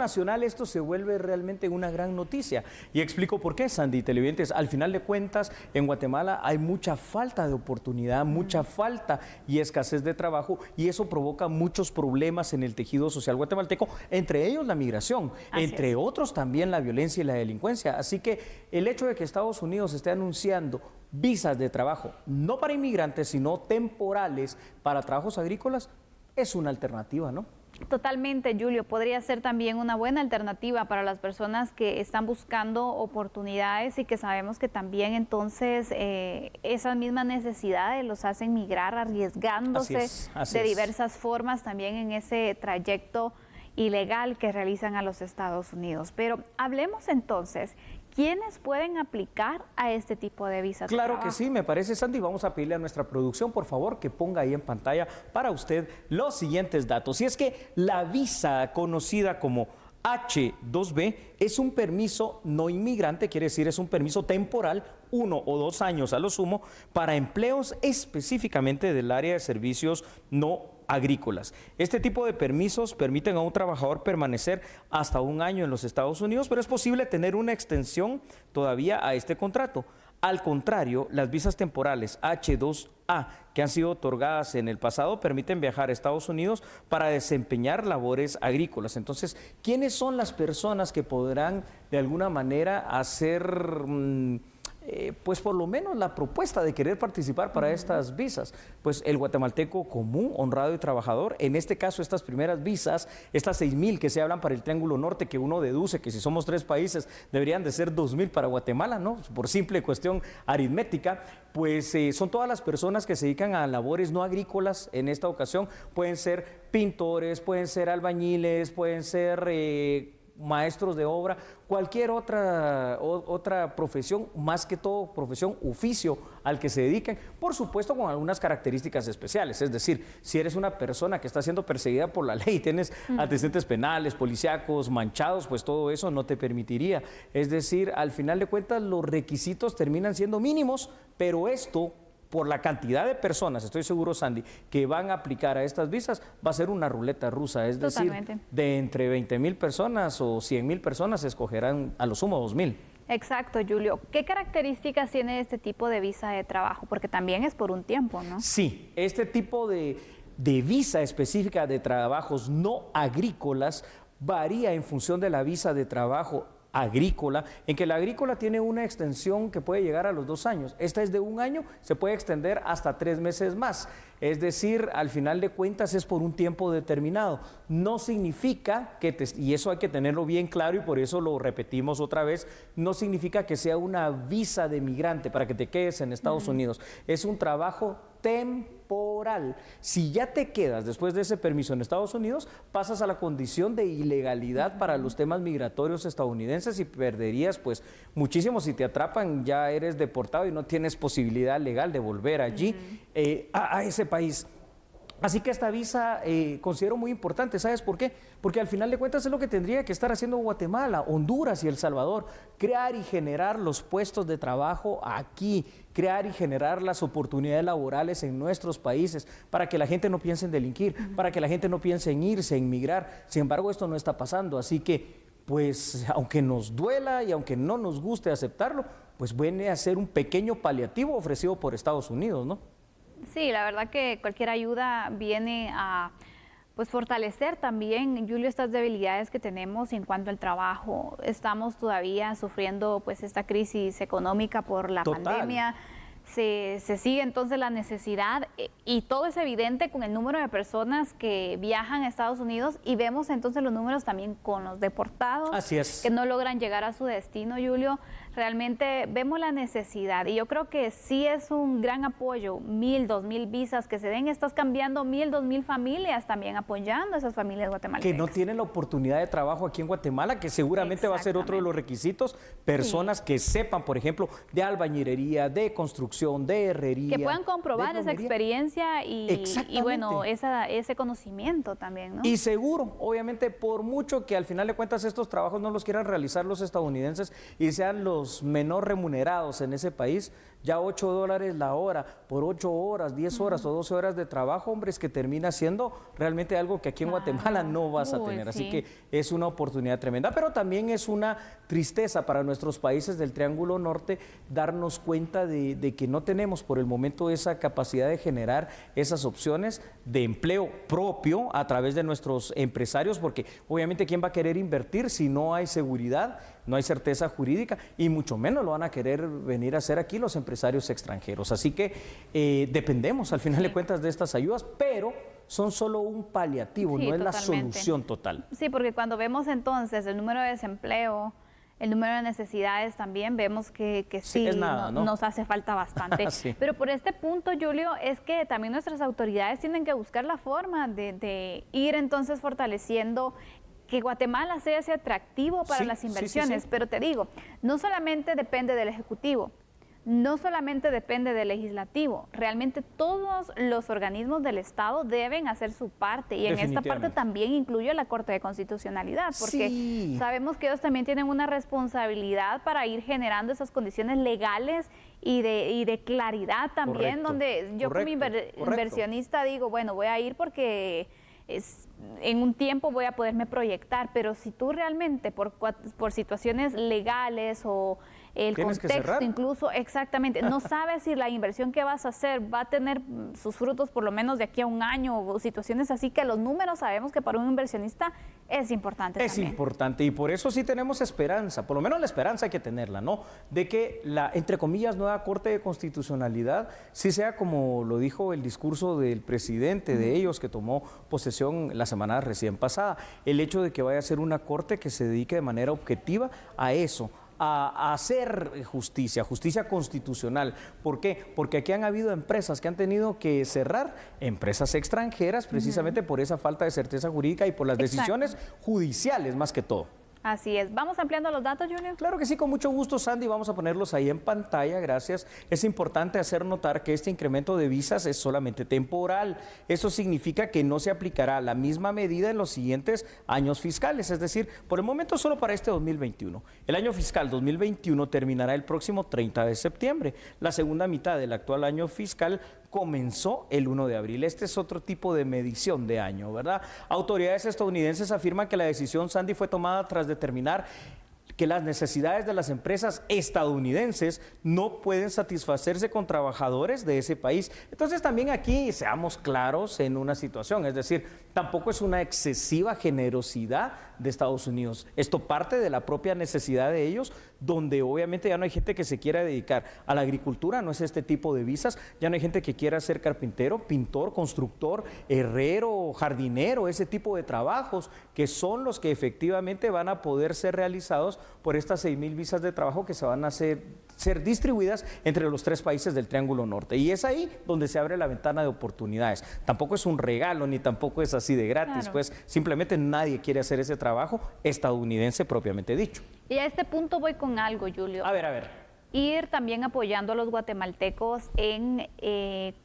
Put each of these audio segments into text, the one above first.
nacional esto se vuelve realmente una gran noticia. Y explico por qué, Sandy, televidentes. Al final de cuentas, en Guatemala hay mucha falta de oportunidad, mucha falta y escasez de trabajo, y eso provoca muchos problemas en el tejido social guatemalteco, entre ellos la migración, entre otros también la violencia y la delincuencia. Así que el hecho de que Estados Unidos esté anunciando visas de trabajo, no para inmigrantes, sino temporales para trabajos agrícolas, es una alternativa, ¿no? Totalmente, Julio. Podría ser también una buena alternativa para las personas que están buscando oportunidades y que sabemos que también entonces esas mismas necesidades los hacen migrar arriesgándose de diversas formas también en ese trayecto ilegal que realizan a los Estados Unidos. Pero hablemos entonces, ¿quiénes pueden aplicar a este tipo de visas? Claro que sí, me parece, Sandy. Vamos a pedirle a nuestra producción, por favor, que ponga ahí en pantalla para usted los siguientes datos. Y es que la visa conocida como H-2B es un permiso no inmigrante, quiere decir es un permiso temporal, 1 o 2 años a lo sumo, para empleos específicamente del área de servicios no agrícolas. Este tipo de permisos permiten a un trabajador permanecer hasta 1 año en los Estados Unidos, pero es posible tener una extensión todavía a este contrato. Al contrario, las visas temporales H-2A que han sido otorgadas en el pasado permiten viajar a Estados Unidos para desempeñar labores agrícolas. Entonces, ¿quiénes son las personas que podrán de alguna manera hacer pues por lo menos la propuesta de querer participar para estas visas? Pues el guatemalteco común, honrado y trabajador. En este caso, estas primeras visas, estas 6,000 que se hablan para el Triángulo Norte, que uno deduce que si somos 3 países deberían de ser 2,000 para Guatemala, ¿no? Por simple cuestión aritmética, pues son todas las personas que se dedican a labores no agrícolas. En esta ocasión pueden ser pintores, pueden ser albañiles, pueden ser maestros de obra, cualquier otra profesión, más que todo profesión, oficio al que se dediquen, por supuesto con algunas características especiales. Es decir, si eres una persona que está siendo perseguida por la ley, tienes antecedentes penales, policíacos, manchados, pues todo eso no te permitiría. Es decir, al final de cuentas los requisitos terminan siendo mínimos, pero esto, por la cantidad de personas, estoy seguro, Sandy, que van a aplicar a estas visas, va a ser una ruleta rusa. Es decir, de entre 20,000 personas o 100,000 personas se escogerán a lo sumo 2,000. Exacto, Julio. ¿Qué características tiene este tipo de visa de trabajo? Porque también es por un tiempo, ¿no? Sí, este tipo de visa específica de trabajos no agrícolas varía en función de la visa de trabajo agrícola, en que la agrícola tiene una extensión que puede llegar a los 2 años. Esta es de 1 año, se puede extender hasta 3 meses más. Es decir, al final de cuentas es por un tiempo determinado. No significa que, y eso hay que tenerlo bien claro y por eso lo repetimos otra vez, no significa que sea una visa de migrante para que te quedes en Estados Unidos. Es un trabajo temporal. Si ya te quedas después de ese permiso en Estados Unidos, pasas a la condición de ilegalidad para los temas migratorios estadounidenses y perderías pues muchísimo. Si te atrapan, ya eres deportado y no tienes posibilidad legal de volver allí a ese país. Así que esta visa considero muy importante. ¿Sabes por qué? Porque al final de cuentas es lo que tendría que estar haciendo Guatemala, Honduras y El Salvador: crear y generar los puestos de trabajo aquí, crear y generar las oportunidades laborales en nuestros países, para que la gente no piense en delinquir, para que la gente no piense en irse, en migrar. Sin embargo, esto no está pasando, así que pues aunque nos duela y aunque no nos guste aceptarlo, pues viene a ser un pequeño paliativo ofrecido por Estados Unidos, ¿no? Sí, la verdad que cualquier ayuda viene a pues fortalecer también, Julio, estas debilidades que tenemos en cuanto al trabajo. Estamos todavía sufriendo pues esta crisis económica por la pandemia. Se sigue entonces la necesidad y todo es evidente con el número de personas que viajan a Estados Unidos, y vemos entonces los números también con los deportados. Así es. Que no logran llegar a su destino, Julio. Realmente vemos la necesidad y yo creo que sí es un gran apoyo, 1,000, 2,000 visas que se den. Estás cambiando 1,000, 2,000 familias también, apoyando a esas familias guatemaltecas. Que no tienen la oportunidad de trabajo aquí en Guatemala, que seguramente va a ser otro de los requisitos. Personas que sepan, por ejemplo, de albañilería, de construcción, de herrería. Que puedan comprobar esa experiencia y bueno, ese conocimiento también, ¿no? Y seguro, obviamente, por mucho que al final de cuentas estos trabajos no los quieran realizar los estadounidenses y sean los los menor remunerados en ese país, ya $8 la hora por 8 horas, 10 horas o 12 horas de trabajo, hombre, es que termina siendo realmente algo que aquí en Guatemala no vas a tener. Así que es una oportunidad tremenda, pero también es una tristeza para nuestros países del Triángulo Norte darnos cuenta de que no tenemos por el momento esa capacidad de generar esas opciones de empleo propio a través de nuestros empresarios, porque obviamente ¿quién va a querer invertir si no hay seguridad, no hay certeza jurídica y mucho menos lo van a querer venir a hacer aquí los empresarios extranjeros? Así que dependemos al final de cuentas de estas ayudas, pero son solo un paliativo, no es la solución total. Sí, porque cuando vemos entonces el número de desempleo, el número de necesidades también, vemos que sí, es nada, ¿no? Nos hace falta bastante. Sí. Pero por este punto, Julio, es que también nuestras autoridades tienen que buscar la forma de ir entonces fortaleciendo que Guatemala sea ese atractivo para las inversiones. Pero te digo, no solamente depende del Ejecutivo, no solamente depende del Legislativo, realmente todos los organismos del Estado deben hacer su parte, y en esta parte también incluye la Corte de Constitucionalidad, porque sabemos que ellos también tienen una responsabilidad para ir generando esas condiciones legales y de claridad también, donde yo como inversionista digo, bueno, voy a ir porque en un tiempo voy a poderme proyectar, pero si tú realmente por situaciones legales o el contexto incluso, exactamente, no sabes si la inversión que vas a hacer va a tener sus frutos por lo menos de aquí a un año o situaciones así, que los números sabemos que para un inversionista es importante también. Es importante, y por eso sí tenemos esperanza, por lo menos la esperanza hay que tenerla, ¿no? De que la, entre comillas, nueva Corte de Constitucionalidad sí sea como lo dijo el discurso del presidente de ellos que tomó posesión la semana recién pasada, el hecho de que vaya a ser una corte que se dedique de manera objetiva a eso, a hacer justicia constitucional. ¿Por qué? Porque aquí han habido empresas que han tenido que cerrar, empresas extranjeras, precisamente por esa falta de certeza jurídica y por las decisiones judiciales más que todo. Así es. ¿Vamos ampliando los datos, Julio? Claro que sí, con mucho gusto, Sandy. Vamos a ponerlos ahí en pantalla, gracias. Es importante hacer notar que este incremento de visas es solamente temporal. Eso significa que no se aplicará la misma medida en los siguientes años fiscales, es decir, por el momento solo para este 2021. El año fiscal 2021 terminará el próximo 30 de septiembre. La segunda mitad del actual año fiscal comenzó el 1 de abril. Este es otro tipo de medición de año, ¿verdad? Autoridades estadounidenses afirman que la decisión, Sandy, fue tomada tras determinar que las necesidades de las empresas estadounidenses no pueden satisfacerse con trabajadores de ese país. Entonces también aquí seamos claros en una situación, es decir, tampoco es una excesiva generosidad de Estados Unidos. Esto parte de la propia necesidad de ellos, donde obviamente ya no hay gente que se quiera dedicar a la agricultura, no es este tipo de visas, ya no hay gente que quiera ser carpintero, pintor, constructor, herrero, jardinero, ese tipo de trabajos que son los que efectivamente van a poder ser realizados por estas 6,000 visas de trabajo que se van a ser distribuidas entre los 3 países del Triángulo Norte. Y es ahí donde se abre la ventana de oportunidades. Tampoco es un regalo, ni tampoco es así de gratis, pues simplemente nadie quiere hacer ese trabajo estadounidense propiamente dicho. Y a este punto voy con algo, Julio. A ver. Ir también apoyando a los guatemaltecos en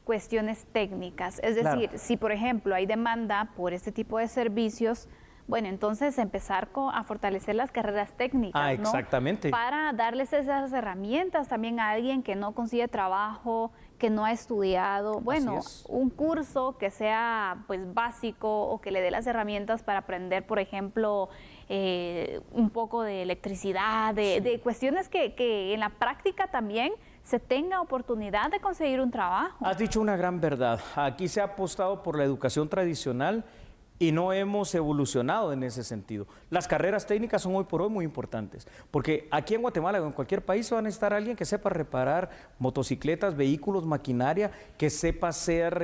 cuestiones técnicas. Es decir, si por ejemplo hay demanda por este tipo de servicios, bueno, entonces empezar a fortalecer las carreras técnicas, ¿no? Exactamente. Para darles esas herramientas también a alguien que no consigue trabajo, que no ha estudiado. Bueno, un curso que sea pues básico o que le dé las herramientas para aprender, por ejemplo, un poco de electricidad, de cuestiones que en la práctica también se tenga oportunidad de conseguir un trabajo. Has dicho una gran verdad. Aquí se ha apostado por la educación tradicional y no hemos evolucionado en ese sentido. Las carreras técnicas son hoy por hoy muy importantes, porque aquí en Guatemala o en cualquier país va a necesitar alguien que sepa reparar motocicletas, vehículos, maquinaria, que sepa ser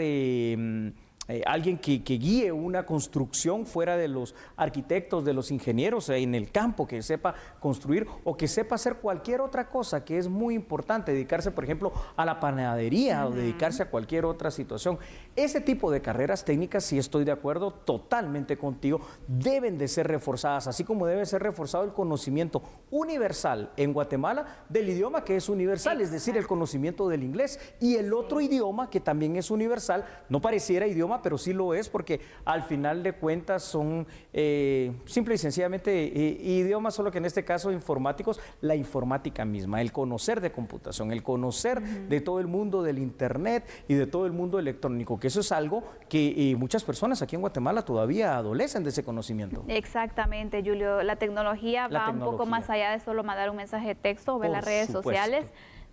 alguien que guíe una construcción fuera de los arquitectos, de los ingenieros en el campo, que sepa construir o que sepa hacer cualquier otra cosa, que es muy importante, dedicarse por ejemplo a la panadería o dedicarse a cualquier otra situación. Ese tipo de carreras técnicas, sí estoy de acuerdo totalmente contigo, deben de ser reforzadas, así como debe ser reforzado el conocimiento universal en Guatemala del idioma que es universal, es decir, el conocimiento del inglés, y el otro idioma que también es universal, no pareciera idioma idioma, pero sí lo es porque al final de cuentas son simple y sencillamente idiomas, solo que en este caso informáticos, la informática misma, el conocer de computación, el conocer de todo el mundo del internet y de todo el mundo electrónico, que eso es algo que muchas personas aquí en Guatemala todavía adolecen de ese conocimiento. Exactamente, Julio. La tecnología va un poco más allá de solo mandar un mensaje de texto o ver las redes sociales,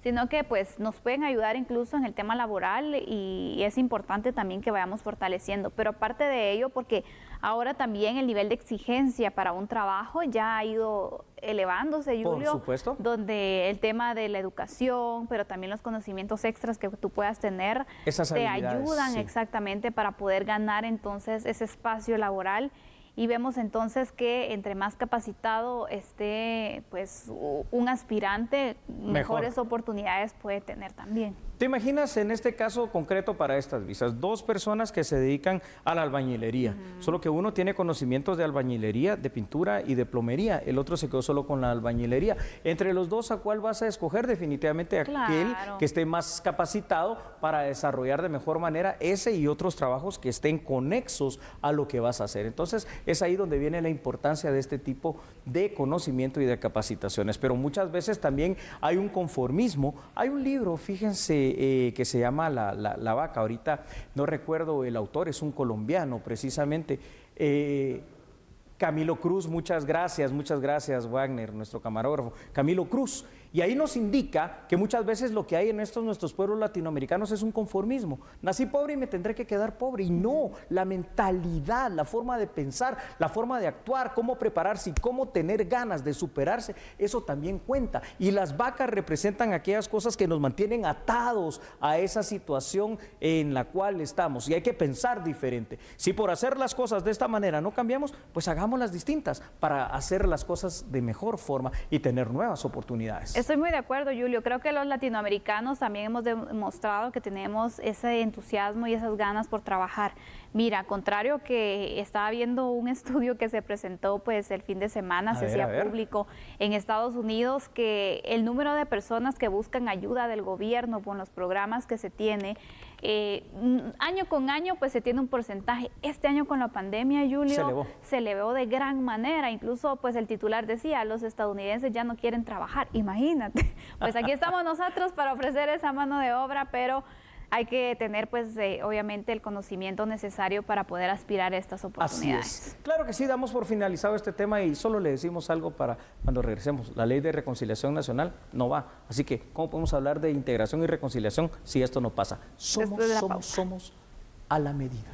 sino que pues nos pueden ayudar incluso en el tema laboral y es importante también que vayamos fortaleciendo. Pero aparte de ello, porque ahora también el nivel de exigencia para un trabajo ya ha ido elevándose, Julio, por supuesto, donde el tema de la educación, pero también los conocimientos extras que tú puedas tener, te ayudan exactamente para poder ganar entonces ese espacio laboral. Y vemos entonces que entre más capacitado esté pues un aspirante, mejores oportunidades puede tener también. ¿Te imaginas en este caso concreto para estas visas? 2 personas que se dedican a la albañilería, solo que uno tiene conocimientos de albañilería, de pintura y de plomería, el otro se quedó solo con la albañilería. Entre los dos, ¿a cuál vas a escoger? Definitivamente aquel que esté más capacitado para desarrollar de mejor manera ese y otros trabajos que estén conexos a lo que vas a hacer. Entonces, es ahí donde viene la importancia de este tipo de conocimiento y de capacitaciones. Pero muchas veces también hay un conformismo. Hay un libro, fíjense, que se llama La Vaca. Ahorita no recuerdo el autor, es un colombiano precisamente. Camilo Cruz, muchas gracias, Wagner, nuestro camarógrafo. Camilo Cruz. Y ahí nos indica que muchas veces lo que hay en nuestros pueblos latinoamericanos es un conformismo. Nací pobre y me tendré que quedar pobre. Y no, la mentalidad, la forma de pensar, la forma de actuar, cómo prepararse y cómo tener ganas de superarse, eso también cuenta. Y las vacas representan aquellas cosas que nos mantienen atados a esa situación en la cual estamos. Y hay que pensar diferente. Si por hacer las cosas de esta manera no cambiamos, pues hagámoslas distintas para hacer las cosas de mejor forma y tener nuevas oportunidades. Estoy muy de acuerdo, Julio. Creo que los latinoamericanos también hemos demostrado que tenemos ese entusiasmo y esas ganas por trabajar. Mira, contrario que estaba viendo un estudio que se presentó pues el fin de semana, se hacía público en Estados Unidos, que el número de personas que buscan ayuda del gobierno con los programas que se tiene, año con año pues se tiene un porcentaje. Este año con la pandemia, Julio, se elevó de gran manera. Incluso pues el titular decía, los estadounidenses ya no quieren trabajar. Imagínate. Pues aquí estamos nosotros para ofrecer esa mano de obra, pero hay que tener pues obviamente el conocimiento necesario para poder aspirar a estas oportunidades. Así es. Claro que sí, damos por finalizado este tema y solo le decimos algo para cuando regresemos. La Ley de Reconciliación Nacional no va, así que ¿cómo podemos hablar de integración y reconciliación si esto no pasa? Somos a la medida.